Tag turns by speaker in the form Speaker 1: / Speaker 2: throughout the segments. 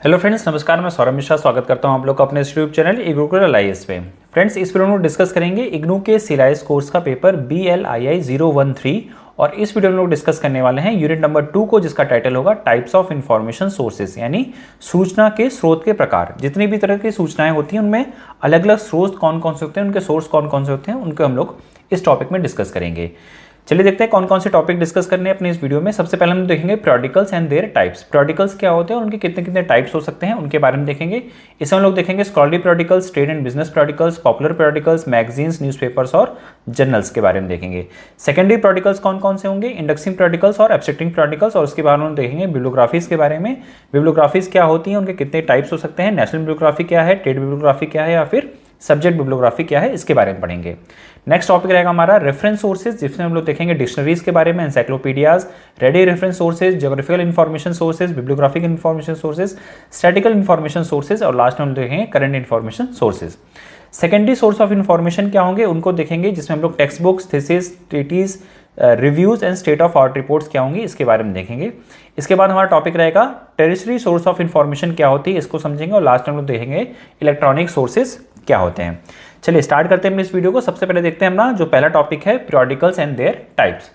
Speaker 1: Hello friends, नमस्कार। मैं सौरभ मिश्रा स्वागत करता हूं आप लोग का अपने यूट्यूब चैनल इग्नू आईएएस पे। फ्रेंड्स, इस वीडियो में डिस्कस करेंगे इग्नू के सीआईएस कोर्स का पेपर BLII 013 और इस वीडियो में लोग डिस्कस करने वाले हैं यूनिट नंबर 2 को, जिसका टाइटल होगा टाइप्स ऑफ इंफॉर्मेशन सोर्सेज, यानी सूचना के स्रोत के प्रकार। जितनी भी तरह की सूचनाएं होती हैं उनमें अलग अलग स्रोत कौन कौन से होते हैं, उनके सोर्स कौन कौन से होते हैं, उनको हम लोग इस टॉपिक में डिस्कस करेंगे। चलिए देखते हैं कौन कौन से टॉपिक डिस्कस करने हैं अपने इस वीडियो में। सबसे पहले हम देखेंगे प्रोडिकल्स एंड देयर टाइप्स। प्रोडिकल्स क्या होते हैं और उनके कितने कितने टाइप्स हो सकते हैं, उनके बारे में देखेंगे। इसमें हम लोग देखेंगे scholarly periodicals, trade and business periodicals, popular periodicals, magazines, newspapers और जर्नल्स के बारे में देखेंगे। सेकेंडरी प्रोडिकल्स कौन कौन से होंगे, इंडेक्सिंग प्रोडिकल्स और एब्स्ट्रैक्टिंग प्रोडिकल्स, और उसके बाद हम देखेंगे बिब्लियोग्राफीज के बारे में। बिब्लियोग्राफीज क्या होती हैं, उनके कितने टाइप्स हो सकते हैं, नेशनल बिब्लियोग्राफी क्या है, ट्रेड बिब्लियोग्राफी क्या है, या फिर सब्जेक्ट बिब्लियोग्राफी क्या है, इसके बारे में पढ़ेंगे। नेक्स्ट टॉपिक रहेगा हमारा रेफरेंस सोर्सेज, जिसमें हम लोग देखेंगे डिक्शनरीज के बारे में, encyclopedias, ready reference sources, geographical information sources, bibliographic information sources, statical information sources, और लास्ट में हम देखेंगे current information sources. Secondary source of information क्या होंगे, उनको देखेंगे, जिसमें हम लोग text books, thesis, treatises, reviews and state of art reports क्या होंगी, इसके बारे में देखेंगे। इसके बाद हमारा टॉपिक रहेगा टेरिटरी सोर्स ऑफ इन्फॉर्मेशन क्या होती है, इसको समझेंगे, और लास्ट में हम लोग देखेंगे इलेक्ट्रॉनिक सोर्सेज क्या होते हैं। चलिए स्टार्ट करते हैं इस वीडियो को। सबसे पहले देखते हैं अपना जो पहला टॉपिक है, पीरियोडिकल्स एंड देयर टाइप्स।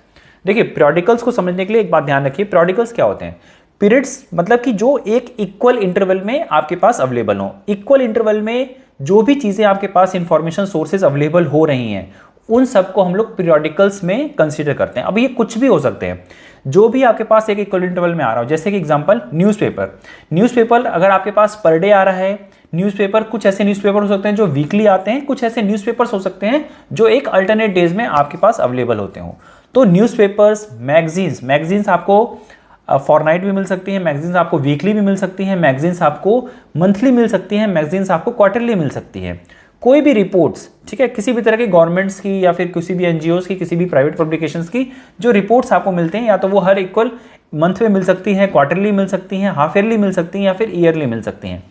Speaker 1: देखिए, पीरियोडिकल्स को समझने के लिए एक बात ध्यान रखिए, पीरियोडिकल्स क्या होते हैं। पीरियड्स मतलब कि जो एक इक्वल इंटरवल में आपके पास अवेलेबल हो। इक्वल इंटरवल में जो भी चीजें आपके पास इंफॉर्मेशन सोर्सेज अवेलेबल हो रही हैं, उन सबको हम लोग पीरियोडिकल्स में कंसीडर करते हैं। अब ये कुछ भी हो सकते हैं, जो भी आपके पास एक इक्वल इंटरवल में आ रहा हो। जैसे कि एग्जांपल न्यूज़पेपर अगर आपके पास पर डे आ रहा है, न्यूज़पेपर कुछ ऐसे न्यूज़पेपर हो सकते हैं जो वीकली आते हैं, कुछ ऐसे न्यूज़पेपर्स हो सकते हैं जो एक अल्टरनेट डेज में आपके पास अवेलेबल होते हो। तो न्यूज़पेपर्स, मैगजीन्स आपको फॉरनाइट भी मिल सकती है, मैगजीन्स आपको वीकली भी मिल सकती है, मैगजीन्स आपको मंथली मिल सकती है, मैगजीन्स आपको क्वार्टरली मिल सकती है। कोई भी रिपोर्ट्स, ठीक है, किसी भी तरह की गवर्नमेंट्स की या फिर किसी भी एनजीओज की, किसी भी प्राइवेट पब्लिकेशंस की जो रिपोर्ट्स आपको मिलते हैं, या तो वो हर इक्वल मंथ में मिल सकती हैं, क्वार्टरली मिल सकती हैं, हाफ ईयरली मिल सकती हैं, या फिर ईयरली मिल सकती हैं।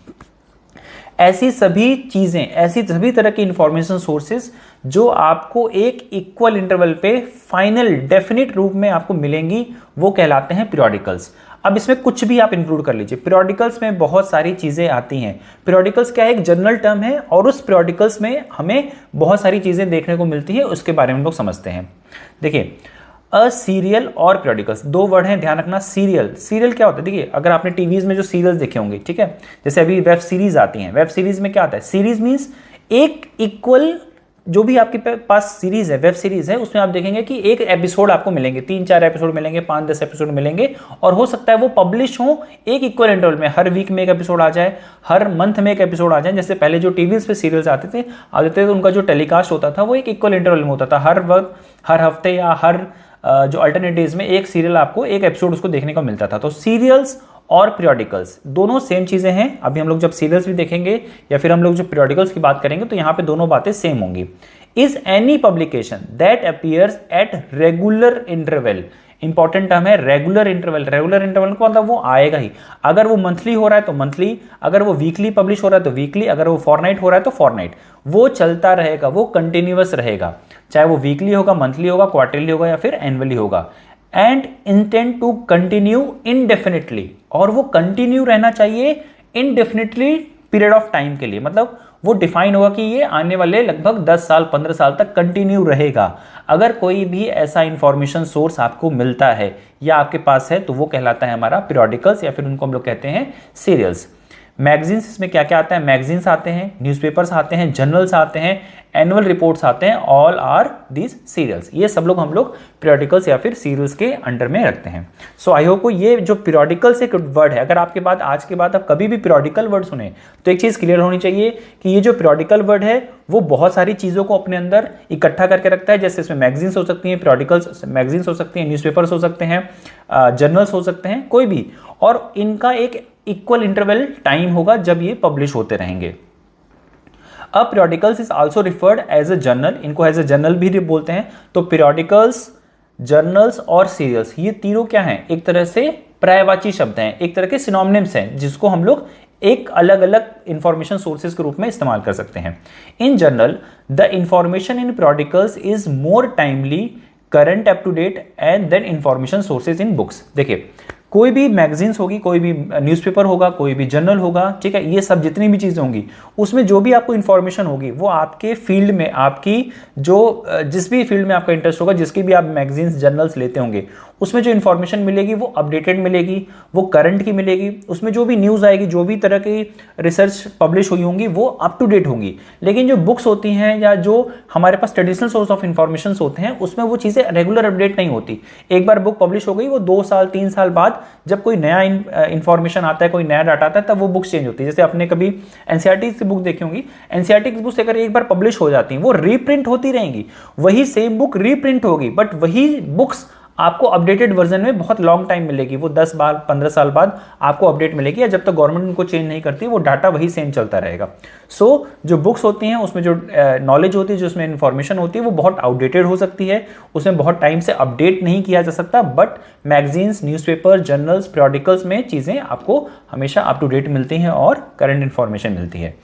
Speaker 1: ऐसी सभी चीजें, ऐसी सभी तरह की इंफॉर्मेशन सोर्सेज जो आपको एक इक्वल इंटरवल पे फाइनल डेफिनिट रूप में आपको मिलेंगी, वो कहलाते हैं पीरियोडिकल्स। अब इसमें कुछ भी आप इंक्लूड कर लीजिए, पीरियोडिकल्स में बहुत सारी चीजें आती हैं। पीरियोडिकल्स क्या है, एक जनरल टर्म है, और उस पीरियोडिकल्स में हमें बहुत सारी चीजें देखने को मिलती है, उसके बारे में हम लोग समझते हैं। देखिए, सीरियल और पीरियोडिकल्स, दो वर्ड हैं, ध्यान रखना। सीरियल क्या होता है, देखिए अगर आपने टीवीज में जो सीरियल्स देखे होंगे, ठीक है, जैसे अभी वेब सीरीज आती हैं, वेब सीरीज में क्या आता है, सीरीज मींस एक इक्वल जो भी आपके पास सीरीज है, वेब सीरीज है, उसमें आप देखेंगे कि एक एपिसोड आपको मिलेंगे, 3-4 एपिसोड मिलेंगे, 5-10 एपिसोड मिलेंगे, और हो सकता है वो पब्लिश हो एक इक्वल इंटरवल में, हर वीक में एक एपिसोड आ जाए, हर मंथ में एक एपिसोड आ जाए। जैसे पहले जो टीवीज पे सीरियल्स आते थे तो उनका जो टेलीकास्ट होता था वो एक इक्वल इंटरवल में होता था, हर वक्त, हर हफ्ते या हर जो अल्टरनेट डेज में एक सीरियल आपको एक एपिसोड उसको देखने को मिलता था। तो सीरियल्स और पीरियोडिकल्स दोनों सेम चीजें हैं। अभी हम लोग जब सीरियल्स भी देखेंगे या फिर हम लोग जो पीरियोडिकल्स की बात करेंगे, तो यहां पे दोनों बातें सेम होंगी। Is any publication that appears at regular interval, important term है रेगुलर इंटरवल। रेगुलर इंटरवल को मतलब वो आएगा ही, अगर वो मंथली हो रहा है तो मंथली, अगर वो वीकली पब्लिश हो रहा है तो वीकली, अगर वो फॉरनाइट हो रहा है तो फॉरनाइट, वो चलता रहेगा, वो कंटिन्यूअस रहेगा, चाहे वो वीकली होगा, मंथली होगा, क्वार्टरली होगा या फिर एनुअली होगा। And intend to continue indefinitely, और वो कंटिन्यू रहना चाहिए इनडेफिनेटली पीरियड ऑफ टाइम के लिए, मतलब वो डिफाइन होगा कि ये आने वाले लगभग 10 साल 15 साल तक कंटिन्यू रहेगा। अगर कोई भी ऐसा इंफॉर्मेशन सोर्स आपको मिलता है या आपके पास है, तो वो कहलाता है हमारा पीरियोडिकल्स, या फिर उनको हम लोग कहते हैं सीरियल्स। मैगजीन्स, इसमें क्या क्या आता है, मैगजीन्स आते हैं, न्यूज़पेपर्स आते हैं, जर्नल्स आते हैं, एनुअल रिपोर्ट्स आते हैं, ऑल आर दीज सीरियल्स। ये सब लोग हम लोग पीरियोडिकल्स या फिर सीरियल्स के अंडर में रखते हैं। सो आई होप को ये जो पीरियोडिकल्स एक वर्ड है, अगर आपके बाद आज के बाद आप कभी भी पीरियोडिकल वर्ड सुने तो एक चीज क्लियर होनी चाहिए कि ये जो पीरियोडिकल वर्ड है वो बहुत सारी चीजों को अपने अंदर इकट्ठा करके रखता है। जैसे इसमें मैगजीन्स हो सकती हैं, पीरियोडिकल्स मैगजीन्स हो सकती हैं, न्यूज़पेपर्स हो सकते हैं, जर्नल्स हो सकते हैं, कोई भी, और इनका एक इक्वल इंटरवल टाइम होगा जब ये पब्लिश होते रहेंगे। अब periodicals is also referred as a journal, इनको एज अ जर्नल भी बोलते हैं। तो पीरियोडिकल्स, जर्नल्स और सीरियल्स, ये तीनों क्या हैं, एक तरह से पर्यायवाची शब्द हैं, एक तरह के सिनोनिम्स हैं, जिसको हम लोग एक अलग अलग इंफॉर्मेशन सोर्सेज के रूप में इस्तेमाल कर सकते हैं। In general the information in periodicals is more timely, current, up to date and then information sources in books. देखिए, कोई भी मैगजीन्स होगी, कोई भी न्यूज़पेपर होगा, कोई भी जर्नल होगा, ठीक है, ये सब जितनी भी चीज़ें होंगी उसमें जो भी आपको इन्फॉर्मेशन होगी वो आपके फील्ड में, आपकी जो जिस भी फील्ड में आपका इंटरेस्ट होगा, जिसकी भी आप मैगजीन्स जर्नल्स लेते होंगे, उसमें जो इन्फॉर्मेशन मिलेगी वो अपडेटेड मिलेगी, वो करंट की मिलेगी। उसमें जो भी न्यूज़ आएगी, जो भी तरह की रिसर्च पब्लिश हुई होंगी वो अप टू डेट होंगी। लेकिन जो बुक्स होती हैं या जो हमारे पास ट्रेडिशनल सोर्स ऑफ इन्फॉर्मेशन होते हैं उसमें वो चीज़ें रेगुलर अपडेट नहीं होती। एक बार बुक पब्लिश हो गई, वो 2 साल 3 साल बाद जब कोई नया इन्फॉर्मेशन आता है, कोई नया डाटा आता है, तब वो बुक्स चेंज होती है। जैसे आपने कभी एनसीईआरटी की बुक देखी होंगी, एनसीईआरटी की बुक्स अगर एक बार पब्लिश हो जाती हैं वो रीप्रिंट होती रहेंगी, वही सेम बुक रीप्रिंट होगी, बट वही बुक्स आपको अपडेटेड वर्जन में बहुत लॉन्ग टाइम मिलेगी। वो 10 बार 15 साल बाद आपको अपडेट मिलेगी, या जब तक गवर्नमेंट उनको चेंज नहीं करती वो डाटा वही सेम चलता रहेगा। सो जो बुक्स होती हैं उसमें जो नॉलेज होती है, जो उसमें इंफॉर्मेशन होती है वो बहुत आउटडेटेड हो सकती है, उसमें बहुत टाइम से अपडेट नहीं किया जा सकता। But magazines, newspaper, journals, periodicals में चीज़ें आपको हमेशा अप टू डेट मिलती हैं और करंट इंफॉर्मेशन मिलती है।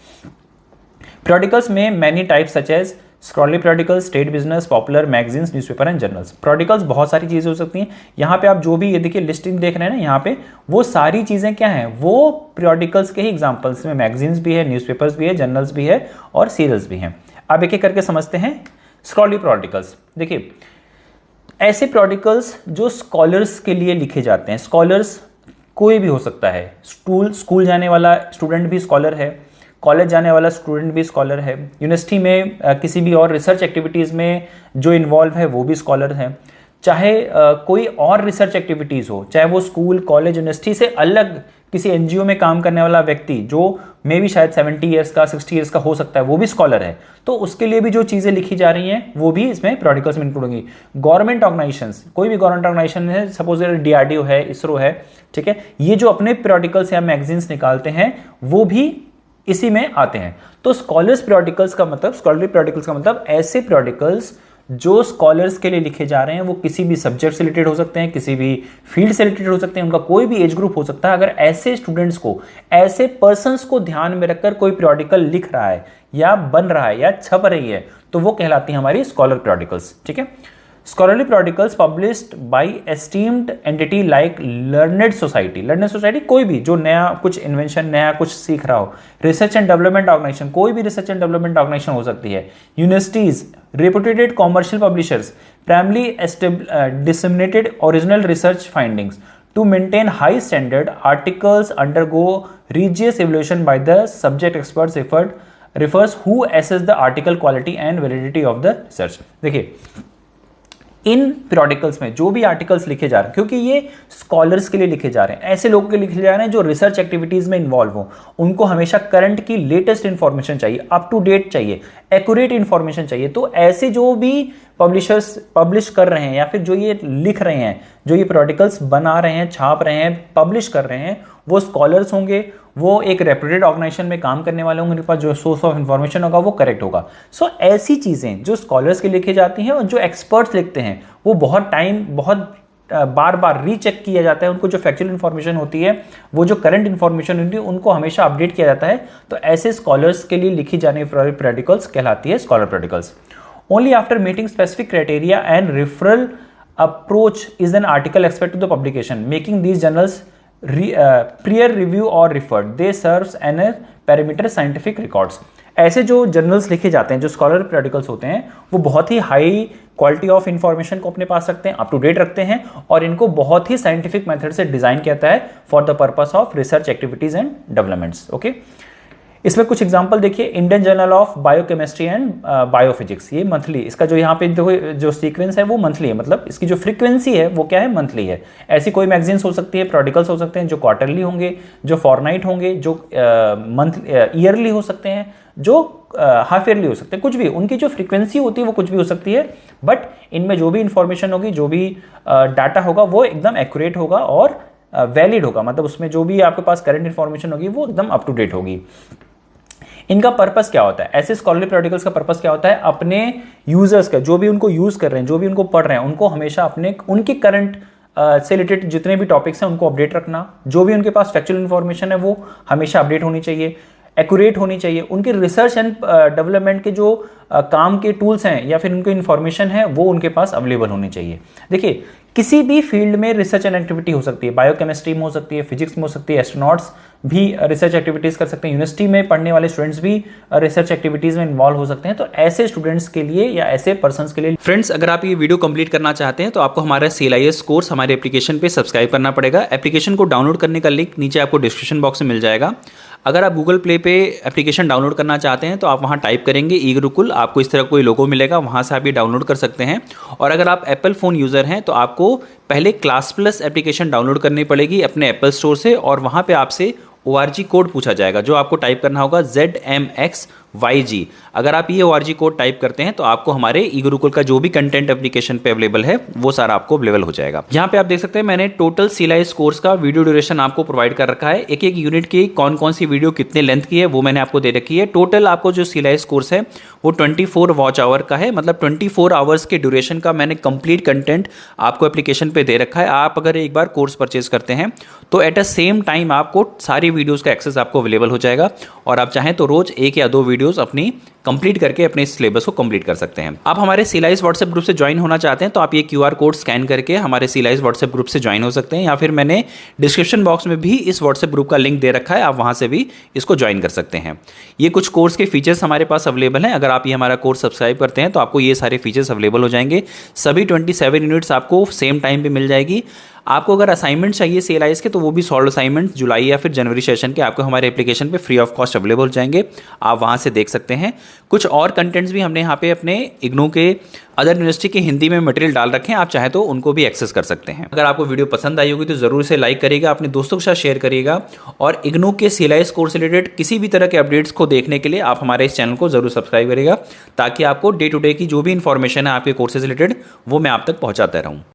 Speaker 1: periodicals में many types such as scholarly periodicals, state business, popular, magazines, newspaper and journals. periodicals बहुत सारी चीज़ें हो सकती हैं। यहाँ पे आप जो भी ये देखिए लिस्टिंग देख रहे हैं ना, यहाँ पे वो सारी चीज़ें क्या हैं, वो periodicals के ही एग्जाम्पल्स में मैगजीन्स भी है, न्यूज़पेपर्स भी है, जर्नल्स भी है और सीरियल्स भी हैं। अब एक एक करके समझते हैं। स्कॉलरली periodicals, देखिए ऐसे periodicals जो स्कॉलर्स के लिए लिखे जाते हैं। स्कॉलर्स कोई भी हो सकता है, स्कूल जाने वाला स्टूडेंट भी स्कॉलर है, कॉलेज जाने वाला स्टूडेंट भी स्कॉलर है, यूनिवर्सिटी में किसी भी और रिसर्च एक्टिविटीज़ में जो इन्वॉल्व है वो भी स्कॉलर है, चाहे कोई और रिसर्च एक्टिविटीज़ हो, चाहे वो स्कूल, कॉलेज, यूनिवर्सिटी से अलग किसी एनजीओ में काम करने वाला व्यक्ति जो मे भी शायद 70 ईयर्स का, 60 ईयर्स का हो सकता है, वो भी स्कॉलर है। तो उसके लिए भी जो चीज़ें लिखी जा रही हैं वो भी इसमें periodicals में इंक्लूड होंगी। गवर्नमेंट ऑर्गेनाइजेशंस, कोई भी गवर्नमेंट ऑर्गेनाइजेशन है, सपोज DRDO है, इसरो है, ठीक है, ये जो अपने periodicals या मैगजीन्स निकालते हैं वो भी इसी में आते हैं। तो स्कॉलर्स periodicals का मतलब, स्कॉलरली periodicals का मतलब ऐसे periodicals जो स्कॉलर्स के लिए लिखे जा रहे हैं, वो किसी भी सब्जेक्ट से रिलेटेड हो सकते हैं, किसी भी फील्ड से रिलेटेड हो सकते हैं, उनका कोई भी एज ग्रुप हो सकता है। अगर ऐसे स्टूडेंट्स को, ऐसे पर्सन्स को ध्यान में रखकर कोई periodical लिख रहा है या बन रहा है या छप रही है तो वो कहलाती है हमारी स्कॉलर periodicals, ठीक है। Scholarly periodicals published by esteemed entity like learned society. Learned society कोई भी जो नया कुछ इन्वेंशन, नया कुछ सीख रहा हो। रिसर्च एंड डेवलपमेंट ऑर्गेनाइजेशन, कोई भी रिसर्च एंड डेवलपमेंट ऑर्गेनाइजेशन हो सकती है। Universities, reputed commercial publishers, primarily disseminated original research findings to maintain high standard. Articles undergo rigorous evaluation by the subject experts refers who assess the article quality and validity of the research। देखिए इन periodicals में जो भी articles लिखे जा रहे हैं, क्योंकि ये स्कॉलर्स के लिए लिखे जा रहे हैं, ऐसे लोगों के लिए लिखे जा रहे हैं जो रिसर्च एक्टिविटीज में इन्वॉल्व हो, उनको हमेशा करंट की लेटेस्ट इंफॉर्मेशन चाहिए, अप टू डेट चाहिए, एक्यूरेट इंफॉर्मेशन चाहिए। तो ऐसे जो भी पब्लिशर्स पब्लिश कर रहे हैं या फिर जो ये लिख रहे हैं, जो ये periodicals बना रहे हैं, छाप रहे हैं, पब्लिश कर रहे हैं, वो स्कॉलर्स होंगे, वो एक रेप्यूटेड ऑर्गेनाइजेशन में काम करने वाले होंगे, उनके पास जो सोर्स ऑफ इंफॉर्मेशन होगा वो करेक्ट होगा। सो ऐसी चीज़ें जो स्कॉलर्स के लिखी जाती हैं और जो एक्सपर्ट्स लिखते हैं वो बहुत बार बार रीचेक किया जाता है। उनको जो फैक्चुअल इन्फॉर्मेशन होती है, वो जो करंट इन्फॉर्मेशन होती है, उनको हमेशा अपडेट किया जाता है। तो ऐसे स्कॉलर्स के लिए लिखी जाने वाली periodicals कहलाती है scholar periodicals। Only after meeting specific criteria and referral approach is an article expect to the publication, making these journals peer review or referred, they serves an perimeter scientific records। ऐसे जो journals लिखे जाते हैं, जो scholar periodicals होते हैं, वो बहुत ही हाई क्वालिटी ऑफ इंफॉर्मेशन को अपने पास रखते हैं, अप टू डेट रखते हैं, और इनको बहुत ही साइंटिफिक मेथड से डिजाइन किया जाता है for the purpose of research activities and developments. Okay, इसमें कुछ एग्जांपल देखिए। Indian journal of biochemistry and biophysics, ये मंथली, इसका जो यहाँ पे देखो जो सीक्वेंस है वो मंथली है, मतलब इसकी जो फ्रीक्वेंसी है वो क्या है, मंथली है। ऐसी कोई मैगजीन्स हो सकती है, periodicals हो सकते हैं जो क्वार्टरली होंगे, जो फॉरनाइट होंगे, जो मंथ ईयरली हो सकते हैं, जो हाफ ईयरली हो सकते हैं, कुछ भी उनकी जो फ्रीक्वेंसी होती है वो कुछ भी हो सकती है। बट इनमें जो भी इंफॉर्मेशन होगी, जो भी डाटा होगा वो एकदम एक्यूरेट होगा और वैलिड होगा, मतलब उसमें जो भी आपके पास करंट इंफॉर्मेशन होगी वो एकदम अप टू डेट होगी। इनका पर्पस क्या होता है, ऐसे स्कॉलरली periodicals का पर्पस क्या होता है, अपने यूजर्स का, जो भी उनको यूज कर रहे हैं, जो भी उनको पढ़ रहे हैं, उनको हमेशा अपने उनके करंट से रिलेटेड जितने भी टॉपिक्स हैं उनको अपडेट रखना। जो भी उनके पास फैक्चुअल इंफॉर्मेशन है वो हमेशा अपडेट होनी चाहिए। एक्यूरेट होनी चाहिए, उनके रिसर्च एंड डेवलपमेंट के जो काम के टूल्स हैं या फिर उनकी इन्फॉर्मेशन है वो उनके पास अवेलेबल होनी चाहिए। देखिए किसी भी फील्ड में रिसर्च एंड एक्टिविटी हो सकती है, बायोकेमिस्ट्री में हो सकती है, फिजिक्स में हो सकती है, एस्ट्रोनॉट्स भी रिसर्च एक्टिविटीज़ कर सकते हैं, यूनिवर्सिटी में पढ़ने वाले स्टूडेंट्स भी रिसर्च एक्टिविटीज़ में इन्वॉल्व हो सकते हैं। तो ऐसे स्टूडेंट्स के लिए या ऐसे पर्सन्स के लिए फ्रेंड्स, अगर आप ये वीडियो कंप्लीट करना चाहते हैं तो आपको हमारा CLIS कोर्स हमारे एप्लीकेशन पे सब्सक्राइब करना पड़ेगा। एप्लीकेशन को डाउनलोड करने का लिंक नीचे आपको डिस्क्रिप्शन बॉक्स में मिल जाएगा। अगर आप गूगल प्ले पे एप्लीकेशन डाउनलोड करना चाहते हैं तो आप वहाँ टाइप करेंगे ई गुरुकुल, आपको इस तरह कोई लोगो मिलेगा, वहाँ से आप ये डाउनलोड कर सकते हैं। और अगर आप एप्पल फ़ोन यूज़र हैं तो आपको पहले क्लास प्लस एप्लीकेशन डाउनलोड करनी पड़ेगी अपने एप्पल स्टोर से, और वहाँ पे आपसे ORG कोड पूछा जाएगा जो आपको टाइप करना होगा ZMXYG। अगर आप ये ORG कोड टाइप करते हैं तो आपको हमारे ई गुरुकुल का जो भी कंटेंट एप्लीकेशन पे अवेलेबल है वो सारा आपको अवेलेबल हो जाएगा। यहाँ पे आप देख सकते हैं मैंने टोटल CLIS कोर्स का वीडियो ड्यूरेशन आपको प्रोवाइड कर रखा है। एक एक यूनिट की कौन कौन सी वीडियो कितने लेंथ की है वो मैंने आपको दे रखी है। टोटल आपको जो CLIS कोर्स है वो 24 वॉच आवर का है, मतलब 24 आवर्स के ड्यूरेशन का मैंने कंप्लीट कंटेंट आपको एप्लीकेशन पे दे रखा है। आप अगर एक बार कोर्स परचेज करते हैं तो एट अ सेम टाइम आपको सारी वीडियोस का एक्सेस आपको अवेलेबल हो जाएगा, और आप चाहें तो रोज 1 या 2 वीडियोस अपनी कंप्लीट करके अपने सिलेबस को कंप्लीट कर सकते हैं। आप हमारे CLIS व्हाट्सएप ग्रुप से ज्वाइन होना चाहते हैं तो आप ये QR कोड स्कैन करके हमारे CLIS व्हाट्सएप ग्रुप से ज्वाइन हो सकते हैं, या फिर मैंने डिस्क्रिप्शन बॉक्स में भी इस व्हाट्सएप ग्रुप का लिंक दे रखा है, आप वहां से भी इसको ज्वाइन कर सकते हैं। ये कुछ कोर्स के फीचर्स हमारे पास अवेलेबल हैं। अगर आप ये हमारा कोर्स सब्सक्राइब करते हैं तो आपको ये सारे फीचर्स अवेलेबल हो जाएंगे। सभी 27 यूनिट्स आपको सेम टाइम पे मिल जाएगी। आपको अगर असाइनमेंट चाहिए CLIS के तो वो भी सॉल्व असाइनमेंट जुलाई या फिर जनवरी सेशन के आपको हमारे एप्लीकेशन पे फ्री ऑफ कॉस्ट अवेलेबल हो जाएंगे, आप वहाँ से देख सकते हैं। कुछ और कंटेंट्स भी हमने यहाँ पे अपने इग्नू के अदर यूनिवर्सिटी के हिंदी में मटेरियल डाल रखे हैं, आप चाहे तो उनको भी एक्सेस कर सकते हैं। अगर आपको वीडियो पसंद आई होगी तो जरूर से लाइक करिएगा, अपने दोस्तों के साथ शेयर करिएगा, और इग्नू के CLIS कोर्स रिलेटेड किसी भी तरह के अपडेट्स को देखने के लिए आप हमारे इस चैनल को जरूर सब्सक्राइब करिएगा, ताकि आपको डे टू डे की जो भी इंफॉर्मेशन है आपके कोर्सेज रिलेटेड वो मैं आप तक पहुँचाता रहूँ।